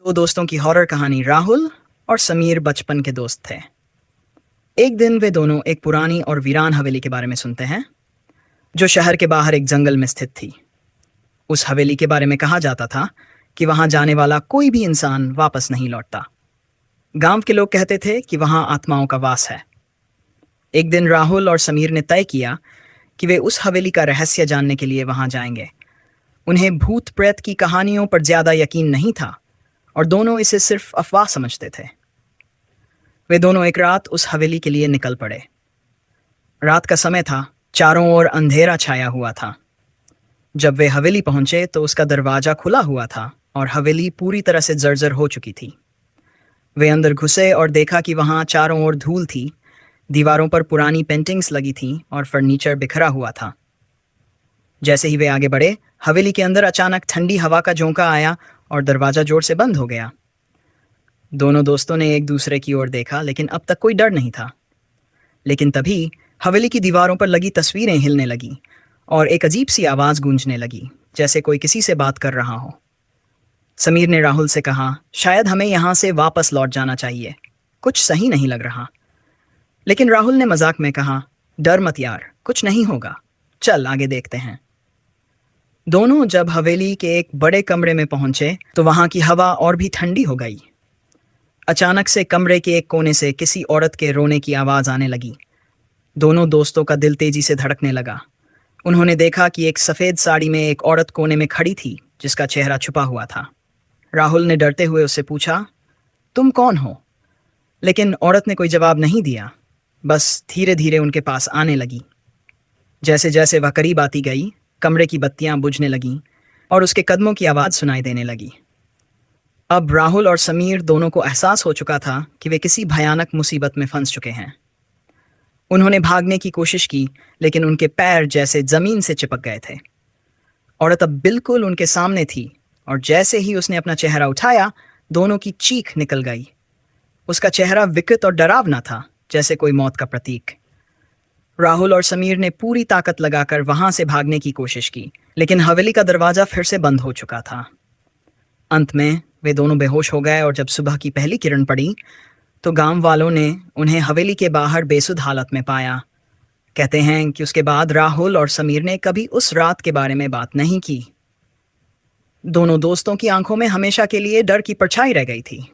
दो दोस्तों की हॉरर कहानी। राहुल और समीर बचपन के दोस्त थे। एक दिन वे दोनों एक पुरानी और वीरान हवेली के बारे में सुनते हैं, जो शहर के बाहर एक जंगल में स्थित थी। उस हवेली के बारे में कहा जाता था कि वहां जाने वाला कोई भी इंसान वापस नहीं लौटता। गांव के लोग कहते थे कि वहां आत्माओं का वास है। एक दिन राहुल और समीर ने तय किया कि वे उस हवेली का रहस्य जानने के लिए वहां जाएंगे। उन्हें भूत प्रेत की कहानियों पर ज्यादा यकीन नहीं था और दोनों इसे सिर्फ अफवाह समझते थे। वे दोनों एक रात उस हवेली के लिए निकल पड़े। रात का समय था, चारों ओर अंधेरा छाया हुआ था। जब वे हवेली पहुंचे तो उसका दरवाजा खुला हुआ था और हवेली पूरी तरह से जर्जर हो चुकी थी। वे अंदर घुसे और देखा कि वहां चारों ओर धूल थी, दीवारों पर पुरानी पेंटिंग्स लगी थीं और फर्नीचर बिखरा हुआ था। जैसे ही वे आगे बढ़े, हवेली के अंदर अचानक ठंडी हवा का झोंका आया और दरवाजा जोर से बंद हो गया। दोनों दोस्तों ने एक दूसरे की ओर देखा, लेकिन अब तक कोई डर नहीं था। लेकिन तभी हवेली की दीवारों पर लगी तस्वीरें हिलने लगीं और एक अजीब सी आवाज़ गूंजने लगी, जैसे कोई किसी से बात कर रहा हो। समीर ने राहुल से कहा, शायद हमें यहाँ से वापस लौट जाना चाहिए, कुछ सही नहीं लग रहा। लेकिन राहुल ने मजाक में कहा, डर मत यार, कुछ नहीं होगा, चल आगे देखते हैं। दोनों जब हवेली के एक बड़े कमरे में पहुंचे तो वहां की हवा और भी ठंडी हो गई। अचानक से कमरे के एक कोने से किसी औरत के रोने की आवाज़ आने लगी। दोनों दोस्तों का दिल तेजी से धड़कने लगा। उन्होंने देखा कि एक सफ़ेद साड़ी में एक औरत कोने में खड़ी थी, जिसका चेहरा छुपा हुआ था। राहुल ने डरते हुए उससे पूछा, तुम कौन हो? लेकिन औरत ने कोई जवाब नहीं दिया, बस धीरे धीरे उनके पास आने लगी। जैसे जैसे वह करीब आती गई, कमरे की बत्तियां बुझने लगीं और उसके कदमों की आवाज़ सुनाई देने लगी। अब राहुल और समीर दोनों को एहसास हो चुका था कि वे किसी भयानक मुसीबत में फंस चुके हैं। उन्होंने भागने की कोशिश की, लेकिन उनके पैर जैसे जमीन से चिपक गए थे। औरत अब बिल्कुल उनके सामने थी और जैसे ही उसने अपना चेहरा उठाया, दोनों की चीख निकल गई। उसका चेहरा विकृत और डरावना था, जैसे कोई मौत का प्रतीक। राहुल और समीर ने पूरी ताकत लगाकर वहां से भागने की कोशिश की, लेकिन हवेली का दरवाजा फिर से बंद हो चुका था। अंत में वे दोनों बेहोश हो गए और जब सुबह की पहली किरण पड़ी तो गांव वालों ने उन्हें हवेली के बाहर बेसुध हालत में पाया। कहते हैं कि उसके बाद राहुल और समीर ने कभी उस रात के बारे में बात नहीं की। दोनों दोस्तों की आंखों में हमेशा के लिए डर की परछाई रह गई थी।